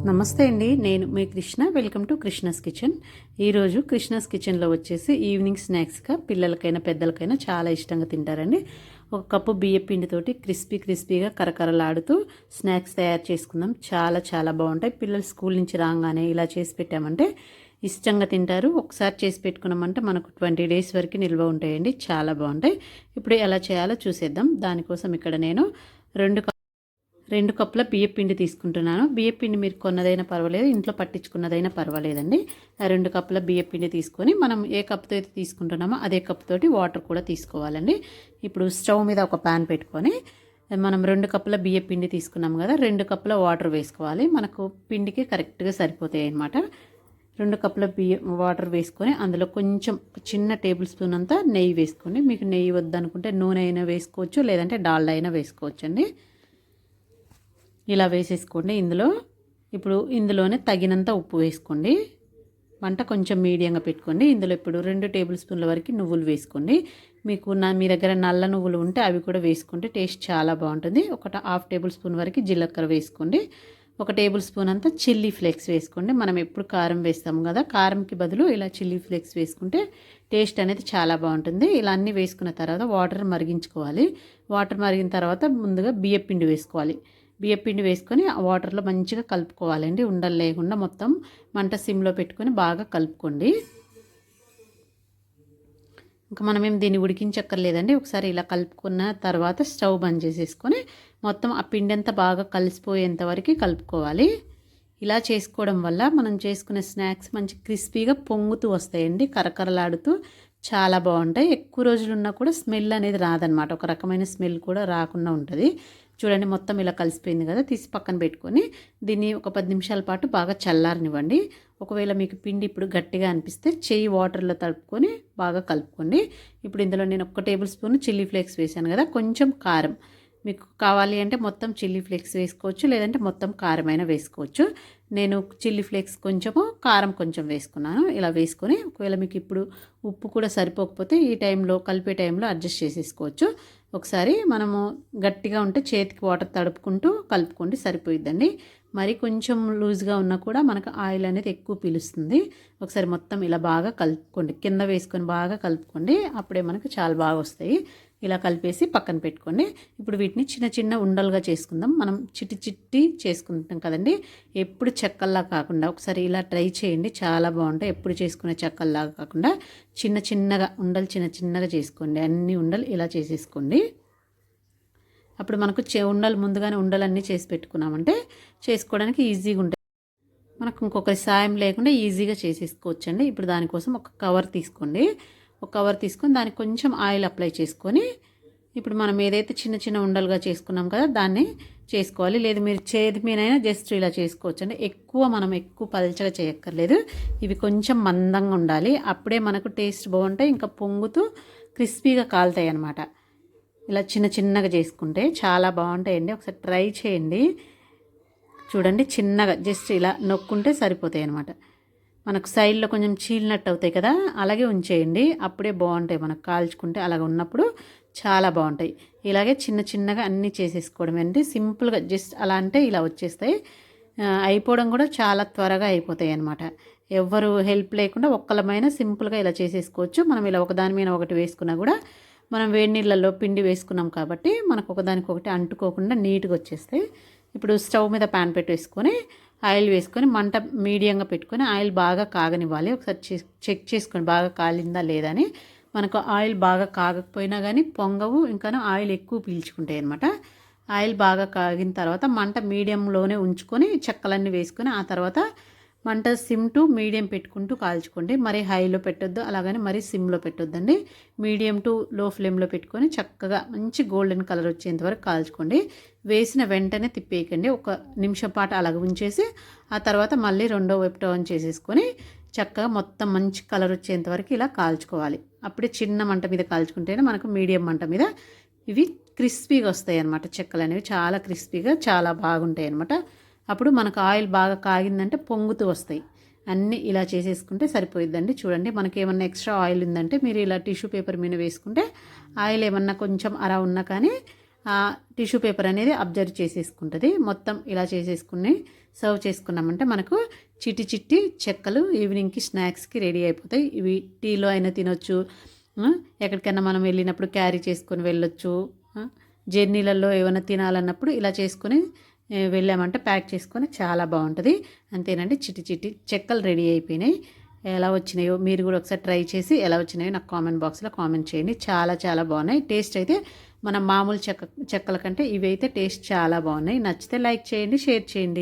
నమస్తే అండి, నేను మీ Krishna. Welcome to Krishna's kitchen. ఈరోజు కృష్ణస్ కిచెన్లో వచ్చేసి ఈవినింగ్ స్నాక్స్గా పిల్లలకైనా పెద్దలకైనా చాలా ఇష్టంగా తింటారండి. ఒక కప్పు బియ్య పిండితోటి క్రిస్పీగా కరకరలాడుతూ స్నాక్స్ తయారు చేసుకుందాం. చాలా చాలా బాగుంటాయి. పిల్లలు స్కూల్ నుంచి రాగానే ఇలా చేసి పెట్టామంటే ఇష్టంగా తింటారు. ఒకసారి చేసి పెట్టుకున్నామంటే మనకు 20 days వరకు నిల్వ ఉంటాయండి. చాలా బాగుంటాయి. ఇప్పుడు ఎలా చేయాలో చూసేద్దాం. దానికోసం ఇక్కడ నేను 2 కప్పుల బియ్యపిండి తీసుకుంటున్నాను. బియ్యపిండి మీరు కొన్నదైనా పర్వాలేదు, ఇంట్లో పట్టించుకున్నదైనా పర్వాలేదండి. 2 కప్పుల బియ్యపిండి తీసుకొని మనం ఏ కప్పుతో అయితే తీసుకుంటున్నామో అదే కప్పుతోటి వాటర్ కూడా తీసుకోవాలండి. ఇప్పుడు స్టవ్ మీద ఒక ప్యాన్ పెట్టుకొని మనం 2 కప్పుల బియ్యపిండి తీసుకున్నాం కదా, 2 కప్పుల వాటర్ వేసుకోవాలి. మనకు పిండికి కరెక్ట్గా సరిపోతాయి అన్నమాట. 2 కప్పుల వాటర్ వేసుకొని అందులో కొంచెం చిన్న టేబుల్ స్పూన్ అంతా నెయ్యి వేసుకోండి. మీకు నెయ్యి వద్దనుకుంటే నూనె అయినా వేసుకోవచ్చు, లేదంటే డాల్డా అయినా వేసుకోవచ్చు అండి. ఇలా వేసేసుకోండి. ఇప్పుడు ఇందులోనే తగినంత ఉప్పు వేసుకోండి. మంట కొంచెం మీడియంగా పెట్టుకోండి. ఇందులో ఇప్పుడు 2 టేబుల్ స్పూన్ల వరకు నువ్వులు వేసుకోండి. మీ దగ్గర నల్ల నువ్వులు ఉంటే అవి కూడా వేసుకుంటే టేస్ట్ చాలా బాగుంటుంది. ఒక 1/2 టేబుల్ స్పూన్ వరకు జీలకర్ర వేసుకోండి. 1 టేబుల్ స్పూన్ అంతా చిల్లీ ఫ్లేక్స్ వేసుకోండి. మనం ఎప్పుడు కారం వేస్తాము కదా, కారంకి బదులు ఇలా చిల్లీ ఫ్లేక్స్ వేసుకుంటే టేస్ట్ అనేది చాలా బాగుంటుంది. ఇలా అన్నీ వేసుకున్న తర్వాత వాటర్ మరిగించుకోవాలి. వాటర్ మరిగిన తర్వాత ముందుగా బియ్యపిండి వేసుకోవాలి. బియ్యపిండి వేసుకొని ఆ వాటర్లో మంచిగా కలుపుకోవాలండి. ఉండలు లేకుండా మొత్తం మంట సిమ్లో పెట్టుకొని బాగా కలుపుకోండి. ఇంకా మనమేం దీన్ని ఉడికించక్కర్లేదండి. ఒకసారి ఇలా కలుపుకున్న తర్వాత స్టవ్ బంద్ చేసేసుకొని మొత్తం ఆ పిండి అంతా బాగా కలిసిపోయేంత వరకు కలుపుకోవాలి. ఇలా చేసుకోవడం వల్ల మనం చేసుకునే స్నాక్స్ మంచి క్రిస్పీగా పొంగుతూ వస్తాయండి, కరకరలాడుతూ చాలా బాగుంటాయి. ఎక్కువ రోజులు ఉన్నా కూడా స్మెల్ అనేది రాదనమాట. ఒక రకమైన స్మెల్ కూడా రాకుండా ఉంటుంది. చూడండి, మొత్తం ఇలా కలిసిపోయింది కదా, తీసి పక్కన పెట్టుకొని దీన్ని ఒక 10 నిమిషాల పాటు బాగా చల్లారనివ్వండి. ఒకవేళ మీకు పిండి ఇప్పుడు గట్టిగా అనిపిస్తే చెయ్యి వాటర్లో తడుపుకొని బాగా కలుపుకోండి. ఇప్పుడు ఇందులో నేను 1 టేబుల్ స్పూన్ చిల్లీ ఫ్లేక్స్ వేసాను కదా, కొంచెం కారం మీకు కావాలి అంటే మొత్తం చిల్లీ ఫ్లేక్స్ వేసుకోవచ్చు, లేదంటే మొత్తం కారమైనా వేసుకోవచ్చు. నేను చిల్లీ ఫ్లేక్స్ కొంచెము, కారం కొంచెం వేసుకున్నాను. ఇలా వేసుకొని ఒకవేళ మీకు ఇప్పుడు ఉప్పు కూడా సరిపోకపోతే ఈ టైంలో కలిపే టైంలో అడ్జస్ట్ చేసేసుకోవచ్చు. ఒకసారి మనము గట్టిగా ఉంటే చేతికి వాటర్ తడుపుకుంటూ కలుపుకోండి, సరిపోయిద్దండి. మరి కొంచెం లూజ్గా ఉన్నా కూడా మనకు ఆయిల్ అనేది ఎక్కువ పీలుస్తుంది. ఒకసారి మొత్తం ఇలా బాగా కలుపుకోండి, కింద వేసుకొని బాగా కలుపుకోండి. అప్పుడే మనకు చాలా బాగా వస్తాయి. ఇలా కలిపేసి పక్కన పెట్టుకోండి. ఇప్పుడు వీటిని చిన్న చిన్న ఉండలుగా చేసుకుందాం. మనం చిట్టి చేసుకుంటాం కదండి, ఎప్పుడు చెక్కల్లా కాకుండా ఒకసారి ఇలా ట్రై చేయండి, చాలా బాగుంటాయి. ఎప్పుడు చేసుకునే చెక్కల్లాగా కాకుండా చిన్నగా ఉండలు చిన్నగా చేసుకోండి. అన్ని ఉండలు ఇలా చేసేసుకోండి. అప్పుడు మనకు ఉండలు ముందుగానే ఉండలన్నీ చేసి పెట్టుకున్నామంటే చేసుకోవడానికి ఈజీగా ఉంటాయి. మనకు ఇంకొకరి సాయం లేకుండా ఈజీగా చేసేసుకోవచ్చండి. ఇప్పుడు దానికోసం ఒక కవర్ తీసుకోండి. ఒక కవర్ తీసుకొని దానికి కొంచెం ఆయిల్ అప్లై చేసుకొని ఇప్పుడు మనం ఏదైతే చిన్న ఉండలుగా చేసుకున్నాం కదా దాన్ని చేసుకోవాలి. లేదు మీరు చేతి మీదైనా జస్ట్ ఇలా చేసుకోవచ్చు అండి. ఎక్కువ పల్చగా చేయక్కర్లేదు. ఇవి కొంచెం మందంగా ఉండాలి, అప్పుడే మనకు టేస్ట్ బాగుంటాయి. ఇంకా పొంగుతూ క్రిస్పీగా కాలుతాయి అన్నమాట. ఇలా చిన్నగా చేసుకుంటే చాలా బాగుంటాయండి. ఒకసారి ట్రై చేయండి. చూడండి, చిన్నగా జస్ట్ ఇలా నొక్కుంటే సరిపోతాయి అన్నమాట. మనకు సైడ్లో కొంచెం చీలినట్టు అవుతాయి కదా, అలాగే ఉంచేయండి. అప్పుడే బాగుంటాయి. మనకు కాల్చుకుంటే అలాగ ఉన్నప్పుడు చాలా బాగుంటాయి. ఇలాగే చిన్నగా అన్నీ చేసేసుకోవడం అండి. సింపుల్గా జస్ట్ అలా అంటే ఇలా వచ్చేస్తాయి. అయిపోవడం కూడా చాలా త్వరగా అయిపోతాయి అన్నమాట. ఎవ్వరు హెల్ప్ లేకుండా ఒక్కలమైన సింపుల్గా ఇలా చేసేసుకోవచ్చు. మనం ఇలా ఒకదాని మీద ఒకటి వేసుకున్నా కూడా మనం వేడి నీళ్ళల్లో పిండి వేసుకున్నాం కాబట్టి మనకు ఒకదానికొకటి అంటుకోకుండా నీట్గా వచ్చేస్తాయి. ఇప్పుడు స్టవ్ మీద ప్యాన్ పెట్టేసుకొని ఆయిల్ వేసుకొని మంట మీడియంగా పెట్టుకొని ఆయిల్ బాగా కాగనివ్వాలి. ఒకసారి చెక్ చేసుకొని బాగా కాలిందా లేదా అని. మనకు ఆయిల్ బాగా కాగకపోయినా కానీ పొంగవు, ఇంకా ఆయిల్ ఎక్కువ పీల్చుకుంటాయి అన్నమాట. ఆయిల్ బాగా కాగిన తర్వాత మంట మీడియంలోనే ఉంచుకొని చెక్కలన్నీ వేసుకొని ఆ తర్వాత మంట సిమ్ టు మీడియం పెట్టుకుంటూ కాల్చుకోండి. మరి హైలో పెట్టొద్దు, అలాగని మరీ సిమ్లో పెట్టొద్దండి. మీడియం టు లో ఫ్లేమ్లో పెట్టుకొని చక్కగా మంచి గోల్డెన్ కలర్ వచ్చేంత వరకు కాల్చుకోండి. వేసిన వెంటనే తిప్పేయకండి. 1 నిమిషం పాటు అలాగ ఉంచేసి ఆ తర్వాత మళ్ళీ రెండో వైపు టర్న్ చేసేసుకొని చక్కగా మొత్తం మంచి కలర్ వచ్చేంత వరకు ఇలా కాల్చుకోవాలి. అప్పుడే చిన్న మంట మీద కాల్చుకుంటేనే మనకు మీడియం మంట మీద ఇవి క్రిస్పీగా వస్తాయి అన్నమాట. చెక్కలు అనేవి చాలా క్రిస్పీగా చాలా బాగుంటాయి అన్నమాట. అప్పుడు మనకు ఆయిల్ బాగా కాగిందంటే పొంగుతూ వస్తాయి. అన్నీ ఇలా చేసేసుకుంటే సరిపోయిద్దండి. చూడండి, మనకి ఏమన్నా ఎక్స్ట్రా ఆయిల్ ఉందంటే మీరు ఇలా టిష్యూ పేపర్ మీద వేసుకుంటే ఆయిల్ ఏమన్నా కొంచెం అలా ఉన్నా కానీ టిష్యూ పేపర్ అనేది అబ్జర్వ్ చేసేసుకుంటుంది. మొత్తం ఇలా చేసేసుకుని సర్వ్ చేసుకున్నామంటే మనకు చిట్టి చిట్టి చెక్కలు ఈవినింగ్కి స్నాక్స్కి రెడీ అయిపోతాయి. ఇవి టీలో అయినా తినొచ్చు, ఎక్కడికైనా మనం వెళ్ళినప్పుడు క్యారీ చేసుకొని వెళ్ళొచ్చు, జర్నీలలో ఏమైనా తినాలన్నప్పుడు ఇలా చేసుకొని వెళ్ళామంటే ప్యాక్ చేసుకొని చాలా బాగుంటుంది. అంతేనండి, చిట్టి చిట్టి చెక్కలు రెడీ అయిపోయినాయి. ఎలా వచ్చినాయో మీరు కూడా ఒకసారి ట్రై చేసి ఎలా వచ్చినాయో నాకు కామెంట్ బాక్స్లో కామెంట్ చేయండి. చాలా చాలా బాగున్నాయి. టేస్ట్ అయితే మన మామూలు చెక్కల కంటే ఇవి అయితే టేస్ట్ చాలా బాగున్నాయి. నచ్చితే లైక్ చేయండి, షేర్ చేయండి.